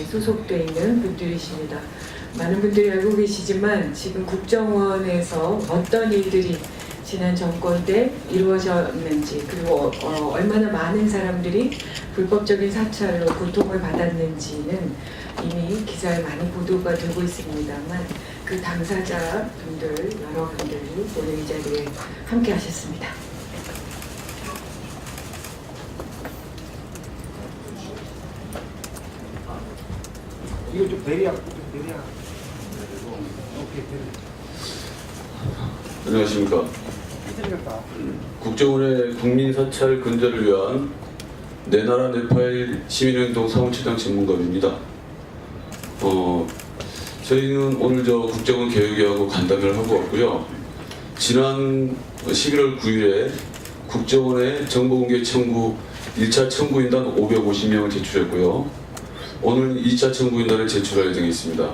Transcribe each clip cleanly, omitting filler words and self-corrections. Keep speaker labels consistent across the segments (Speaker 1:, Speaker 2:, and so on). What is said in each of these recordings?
Speaker 1: 소속돼 있는 분들이십니다. 많은 분들이 알고 계시지만 지금 국정원에서 어떤 일들이 지난 정권 때 이루어졌는지, 그리고 얼마나 많은 사람들이 불법적인 사찰로 고통을 받았는지는 이미 기사에 많이 보도가 되고 있습니다만, 그 당사자분들, 여러분들이 오늘 이 자리에 함께 하셨습니다.
Speaker 2: 이거 좀 대리야.
Speaker 3: 안녕하십니까. 국정원의 국민사찰 근절을 위한 내 나라 내 파일 시민행동 사무처장 전문가입니다. 저희는 오늘 국정원 개혁위하고 간담회를 하고 왔고요. 지난 11월 9일에 국정원에 정보공개 청구 1차 청구인단 550명을 제출했고요. 오늘 2차 청구인단을 제출할 예정에 있습니다.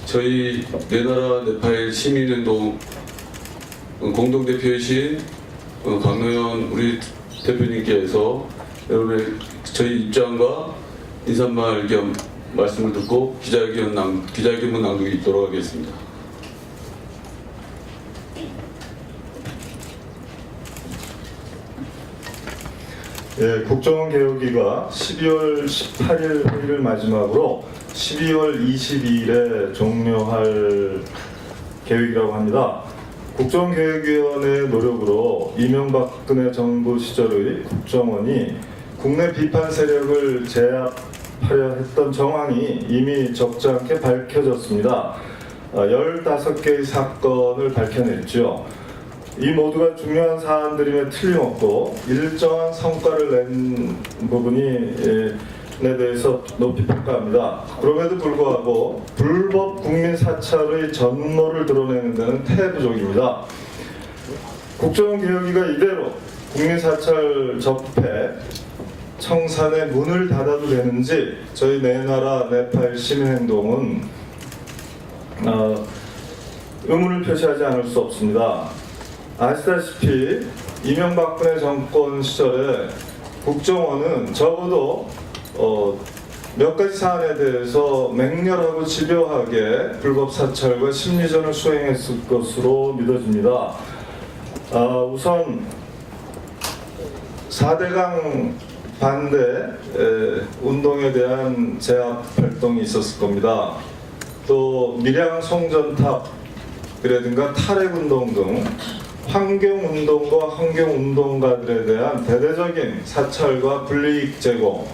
Speaker 3: 저희 내 나라 내 파일 시민행동 공동대표이신 강노현 우리 대표님께서 여러분의 저희 입장과 인사말 겸 말씀을 듣고 기자회견문 낭독이 있도록 하겠습니다.
Speaker 4: 예, 국정원 개혁위가 12월 18일 회의를 마지막으로 12월 22일에 종료할 계획이라고 합니다. 국정원개혁위원회의 노력으로 이명박근혜 정부 시절의 국정원이 국내 비판 세력을 제압하려 했던 정황이 이미 적지 않게 밝혀졌습니다. 15개의 사건을 밝혀냈죠. 이 모두가 중요한 사안들임에 틀림없고 일정한 성과를 낸 부분에 대해서 높이 평가합니다. 그럼에도 불구하고 불법 국민 사찰의 전모를 드러내는 데는 태부족입니다. 국정원 개혁위가 이대로 국민 사찰 적폐 청산의 문을 닫아도 되는지 저희 내 나라 내 파일 시민행동은 의문을 표시하지 않을 수 없습니다. 아시다시피 이명박근혜 정권 시절에 국정원은 적어도 몇 가지 사안에 대해서 맹렬하고 집요하게 불법 사찰과 심리전을 수행했을 것으로 믿어집니다. 우선 4대강 반대 운동에 대한 제압 활동이 있었을 겁니다. 또 밀양 송전탑이라든가 탈핵운동 등 환경운동과 환경운동가들에 대한 대대적인 사찰과 불이익 제공이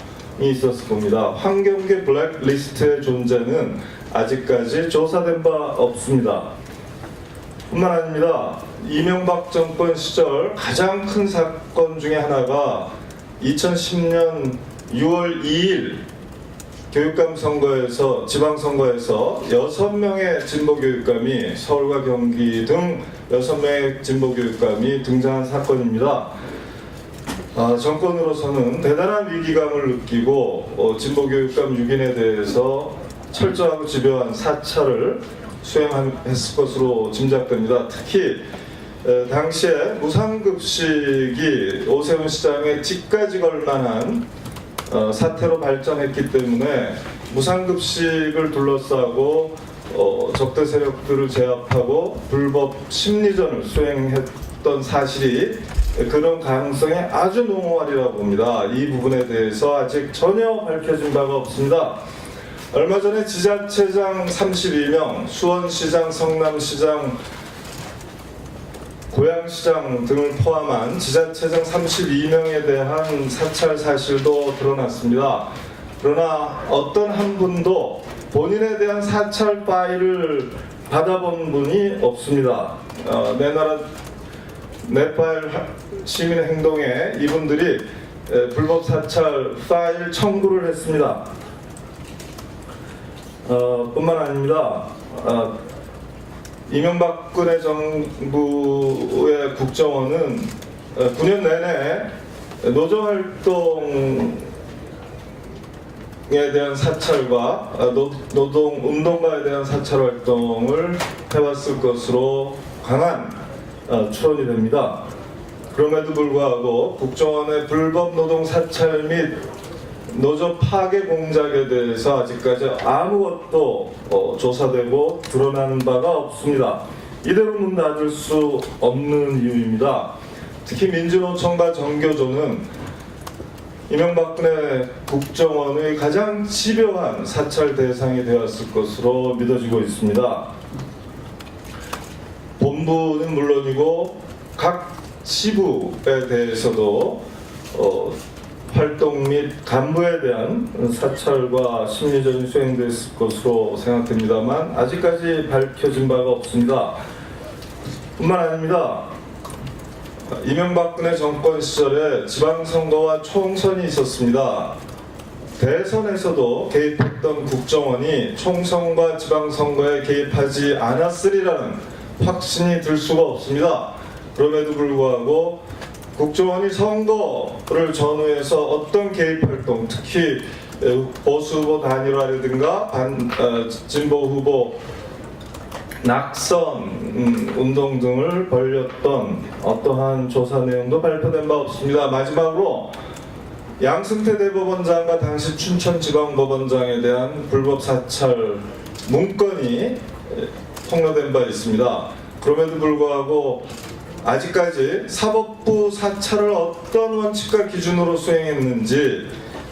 Speaker 4: 있었을 겁니다. 환경계 블랙리스트의 존재는 아직까지 조사된 바 없습니다. 뿐만 아닙니다. 이명박 정권 시절 가장 큰 사건 중에 하나가 2010년 6월 2일 교육감 선거에서 지방선거에서 6명의 진보교육감이 서울과 경기 등 6명의 진보교육감이 등장한 사건입니다. 정권으로서는 대단한 위기감을 느끼고 진보교육감 6인에 대해서 철저하고 집요한 사찰을 수행했을 것으로 짐작됩니다. 특히 당시에 무상급식이 오세훈 시장의 집까지 걸만한 사태로 발전했기 때문에 무상급식을 둘러싸고 적대 세력들을 제압하고 불법 심리전을 수행했던 사실이 그런 가능성이 아주 농후하리라고 봅니다. 이 부분에 대해서 아직 전혀 밝혀진 바가 없습니다. 얼마 전에 지자체장 32명, 수원시장, 성남시장, 고양시장 등을 포함한 지자체장 32명에 대한 사찰 사실도 드러났습니다. 그러나 어떤 한 분도 본인에 대한 사찰 파일을 받아본 분이 없습니다. 내 나라 내 파일 시민행동에 이분들이 불법 사찰 파일 청구를 했습니다. 뿐만 아닙니다. 이명박근혜 정부의 국정원은 9년 내내 노조활동에 대한 사찰과 노동운동가에 대한 사찰 활동을 해왔을 것으로 강한 추론이 됩니다. 그럼에도 불구하고 국정원의 불법 노동 사찰 및 노조 파괴 공작에 대해서 아직까지 아무것도 조사되고 드러나는 바가 없습니다. 이대로 문 닫을 수 없는 이유입니다. 특히 민주노총과 정교조는 이명박근혜 국정원의 가장 집요한 사찰 대상이 되었을 것으로 믿어지고 있습니다. 본부는 물론이고 각 지부에 대해서도 활동 및 간부에 대한 사찰과 심리전이 수행됐을 것으로 생각됩니다만 아직까지 밝혀진 바가 없습니다. 뿐만 아닙니다. 이명박근혜 정권 시절에 지방선거와 총선이 있었습니다. 대선에서도 개입했던 국정원이 총선과 지방선거에 개입하지 않았으리라는 확신이 들 수가 없습니다. 그럼에도 불구하고 국정원이 선거를 전후해서 어떤 개입 활동, 특히 보수 후보 단일화라든가 진보 후보 낙선 운동 등을 벌였던 어떠한 조사 내용도 발표된 바 없습니다. 마지막으로 양승태 대법원장과 당시 춘천지방법원장에 대한 불법 사찰 문건이 폭로된 바 있습니다. 그럼에도 불구하고 아직까지 사법부 사찰을 어떤 원칙과 기준으로 수행했는지,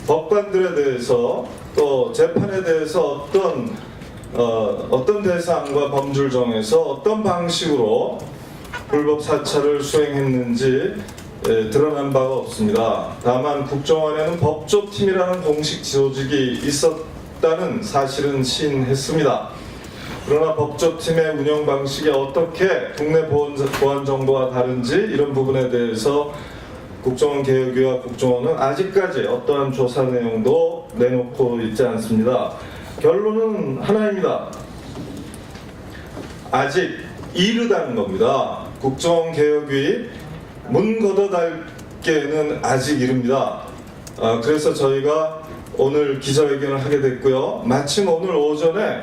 Speaker 4: 법관들에 대해서 또 재판에 대해서 어떤 대상과 범주를 정해서 어떤 방식으로 불법 사찰을 수행했는지 드러난 바가 없습니다. 다만 국정원에는 법조팀이라는 공식 조직이 있었다는 사실은 시인했습니다. 그러나 법조팀의 운영 방식이 어떻게 국내 보안 정보와 다른지 이런 부분에 대해서 국정원 개혁위와 국정원은 아직까지 어떠한 조사 내용도 내놓고 있지 않습니다. 결론은 하나입니다. 아직 이르다는 겁니다. 국정원 개혁위 문 걷어닫기에는 아직 이릅니다. 그래서 저희가 오늘 기자회견을 하게 됐고요. 마침 오늘 오전에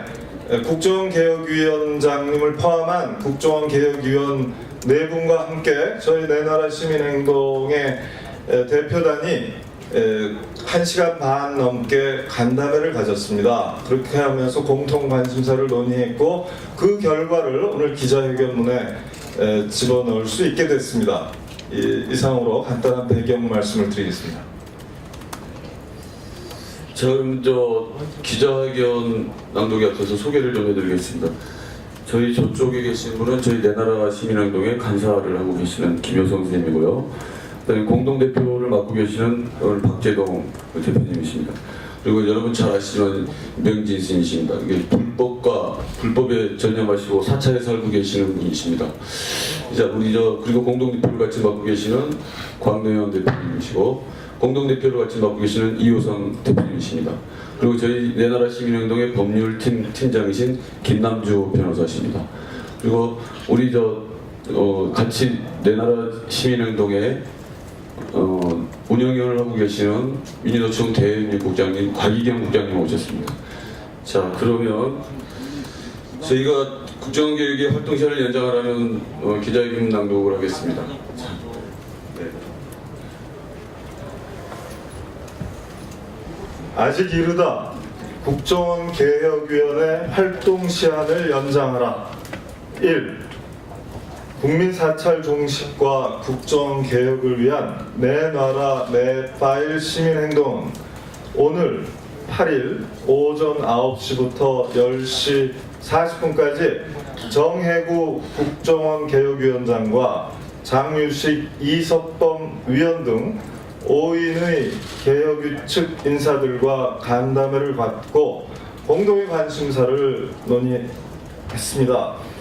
Speaker 4: 국정원개혁위원장님을 포함한 국정원개혁위원 네 분과 함께 저희 내 나라 시민행동의 대표단이 1시간 반 넘게 간담회를 가졌습니다. 그렇게 하면서 공통 관심사를 논의했고 그 결과를 오늘 기자회견문에 집어넣을 수 있게 됐습니다. 이상으로 간단한 배경 말씀을 드리겠습니다.
Speaker 3: 제가 그럼 기자회견 낭독에 앞서서 소개를 좀 해드리겠습니다. 저희 저쪽에 계신 분은 저희 내나라 시민행동의 간사를 하고 계시는 김효성 선생님이고요. 그다음에 공동대표를 맡고 계시는 오늘 박재동 대표님이십니다. 그리고 여러분 잘 아시지만 명진 스님이십니다. 이게 불법에 전념하시고 사찰에 살고 계시는 분이십니다. 자, 그리고 공동대표를 같이 맡고 계시는 광명현 대표님이시고 공동대표를 같이 맡고 계시는 이호성 대표님이십니다. 그리고 저희 내나라 시민행동의 법률팀 팀장이신 김남주 변호사십니다. 그리고 우리 같이 내나라 시민행동의 운영위원을 하고 계시는 민주노총 대외국장님 곽희경 국장님 오셨습니다. 자, 그러면 저희가 국정원개혁의 활동 시간을 연장하라는 기자회견 낭독을 하겠습니다. 자, 네.
Speaker 4: 아직 이르다. 국정원 개혁위원회 활동 시한을 연장하라. 1. 국민 사찰 종식과 국정원 개혁을 위한 내 나라 내 파일 시민행동은 오늘 8일 오전 9시부터 10시 40분까지 정혜구 국정원 개혁위원장과 장유식 이석범 위원 등 5인의 개혁위 측 인사들과 간담회를 갖고 공동의 관심사를 논의했습니다.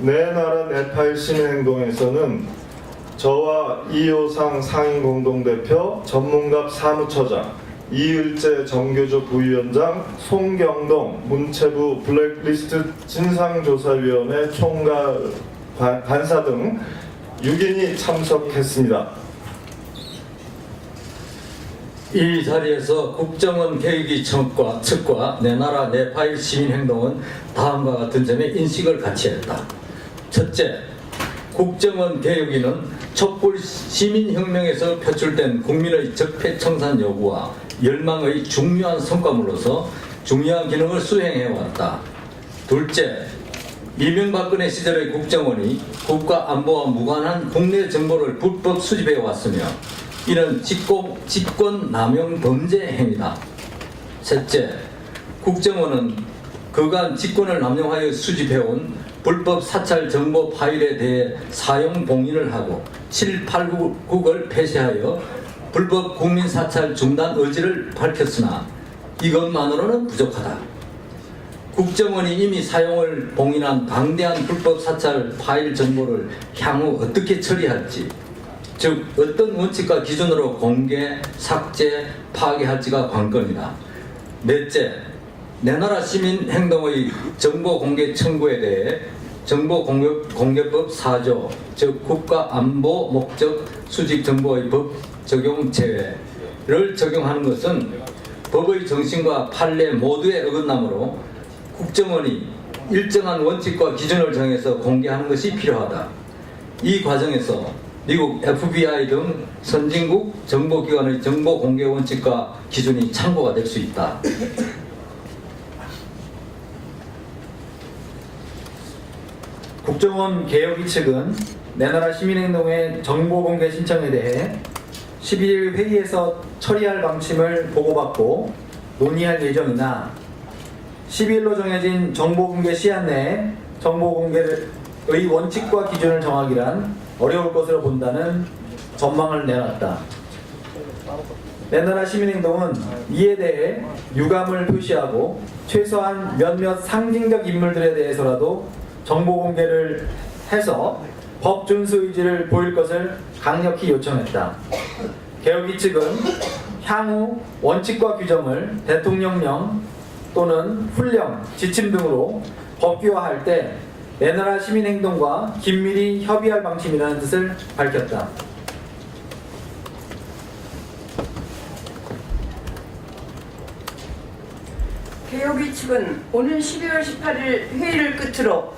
Speaker 4: 내 나라 내 파일 시민행동에서는 저와 이호상 상임공동대표, 전문갑 사무처장, 이을재 정교조 부위원장, 송경동 문체부 블랙리스트 진상조사위원회 총괄 간사 등 6인이 참석했습니다.
Speaker 5: 이 자리에서 국정원 개혁위 측과 내 나라 내 파일 시민행동은 다음과 같은 점에 인식을 같이 했다. 첫째, 국정원 개혁위는 촛불 시민혁명에서 표출된 국민의 적폐청산 요구와 열망의 중요한 성과물로서 중요한 기능을 수행해왔다. 둘째, 이명박근혜 시절의 국정원이 국가 안보와 무관한 국내 정보를 불법 수집해왔으며 이는 직권 남용 범죄 행위다. 셋째, 국정원은 그간 직권을 남용하여 수집해온 불법 사찰 정보 파일에 대해 사용 봉인을 하고 789국을 폐쇄하여 불법 국민 사찰 중단 의지를 밝혔으나 이것만으로는 부족하다. 국정원이 이미 사용을 봉인한 방대한 불법 사찰 파일 정보를 향후 어떻게 처리할지, 즉 어떤 원칙과 기준으로 공개, 삭제, 파괴할지가 관건이다. 넷째, 내 나라 시민 행동의 정보 공개 청구에 대해 정보공개법 4조, 즉 국가안보 목적 수집 정보의 법 적용 제외를 적용하는 것은 법의 정신과 판례 모두에 어긋나므로 국정원이 일정한 원칙과 기준을 정해서 공개하는 것이 필요하다. 이 과정에서 미국 FBI 등 선진국 정보기관의 정보 공개 원칙과 기준이 참고가 될 수 있다.
Speaker 6: 국정원 개혁위 측은 내나라 시민행동의 정보공개 신청에 대해 11일 회의에서 처리할 방침을 보고받고 논의할 예정이나 12일로 정해진 정보공개 시한 내에 정보공개의 원칙과 기준을 정하기란 어려울 것으로 본다는 전망을 내놨다. 내나라 시민행동은 이에 대해 유감을 표시하고 최소한 몇몇 상징적 인물들에 대해서라도 정보 공개를 해서 법 준수 의지를 보일 것을 강력히 요청했다. 개혁위 측은 향후 원칙과 규정을 대통령령 또는 훈령, 지침 등으로 법규화할 때 내나라 시민행동과 긴밀히 협의할 방침이라는 뜻을 밝혔다.
Speaker 7: 개혁위 측은 오늘 12월 18일 회의를 끝으로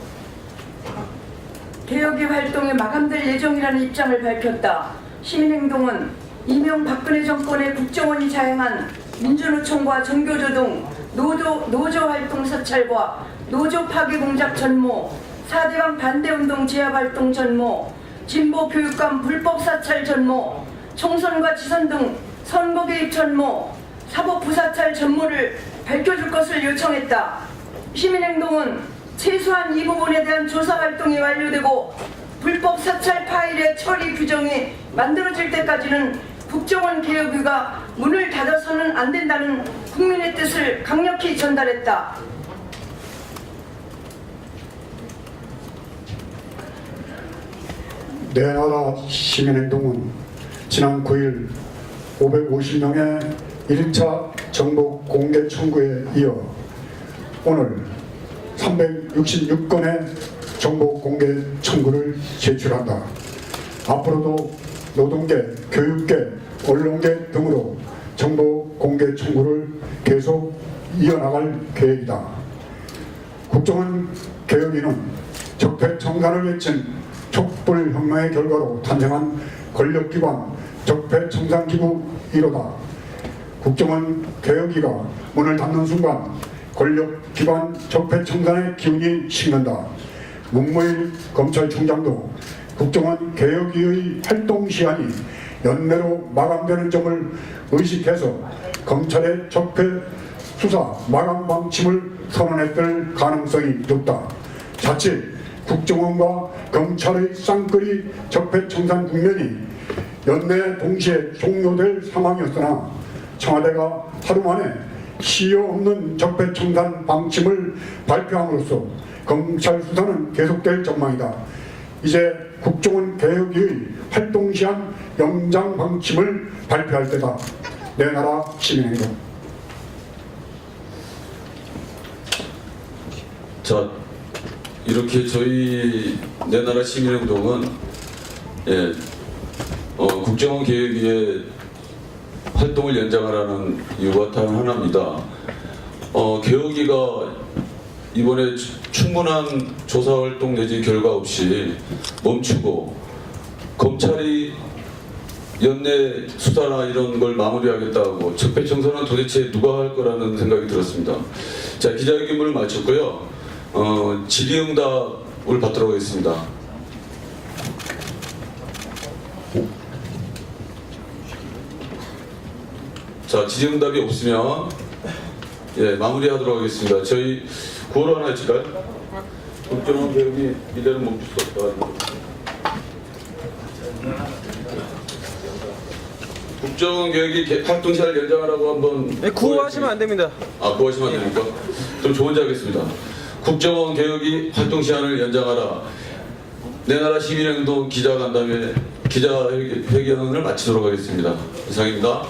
Speaker 7: 개혁위 활동이 마감될 예정이라는 입장을 밝혔다. 시민행동은 이명박근혜 정권의 국정원이 자행한 민주노총과 정교조 등 노조 활동 사찰과 노조 파괴 공작 전모, 4대강 반대운동 제압 활동 전모, 진보 교육감 불법 사찰 전모, 총선과 지선 등 선거 개입 전모, 사법 부사찰 전모를 밝혀줄 것을 요청했다. 시민행동은 최소한 이 부분에 대한 조사 활동이 완료되고 불법 사찰 파일의 처리 규정이 만들어질 때까지는 국정원 개혁위가 문을 닫아서는 안 된다는 국민의 뜻을 강력히 전달했다.
Speaker 8: 내나라 시민행동은 지난 9일 550명의 1차 정보 공개 청구에 이어 오늘 366건의 정보 공개 청구를 제출한다. 앞으로도 노동계, 교육계, 언론계 등으로 정보 공개 청구를 계속 이어나갈 계획이다. 국정원 개혁위는 적폐청산을 외친 촛불혁명의 결과로 탄생한 권력기관 적폐청산기구 1호다. 국정원 개혁위가 문을 닫는 순간 권력기관 적폐청산의 기운이 식는다. 문무일 검찰총장도 국정원 개혁위의 활동 시한이 연내로 마감되는 점을 의식해서 검찰의 적폐 수사 마감 방침을 선언했을 가능성이 높다. 자칫 국정원과 검찰의 쌍끌이 적폐청산 국면이 연내 동시에 종료될 상황이었으나 청와대가 하루 만에 시효 없는 적폐청산 방침을 발표함으로써 검찰 수사는 계속될 전망이다. 이제 국정원 개혁위의 활동시한 연장 방침을 발표할 때다. 내나라 시민행동.
Speaker 3: 자, 이렇게 저희 내나라 시민행동은 국정원 개혁위의 활동을 연장하라는 이유가 단 하나입니다. 개혁위가 이번에 충분한 조사활동 내지 결과 없이 멈추고 검찰이 연내 수사나 이런 걸 마무리하겠다고 적폐청산은 도대체 누가 할 거라는 생각이 들었습니다. 자, 기자회견문을 마쳤고요. 질의응답을 받도록 하겠습니다. 자, 질의응답이 없으면 마무리하도록 하겠습니다. 저희 구호로 하나 해줄까요? 국정원 개혁이 이대로 멈출 수 없다. 국정원 개혁이 활동 시간을 연장하라고 한번
Speaker 9: 구호하시면 안 됩니다.
Speaker 3: 구호하시면 안 됩니까? 좀 좋은 자 하겠습니다. 국정원 개혁이 활동 시간을 연장하라. 내 나라 시민행동 기자간담회 기자회견을 마치도록 하겠습니다. 이상입니다.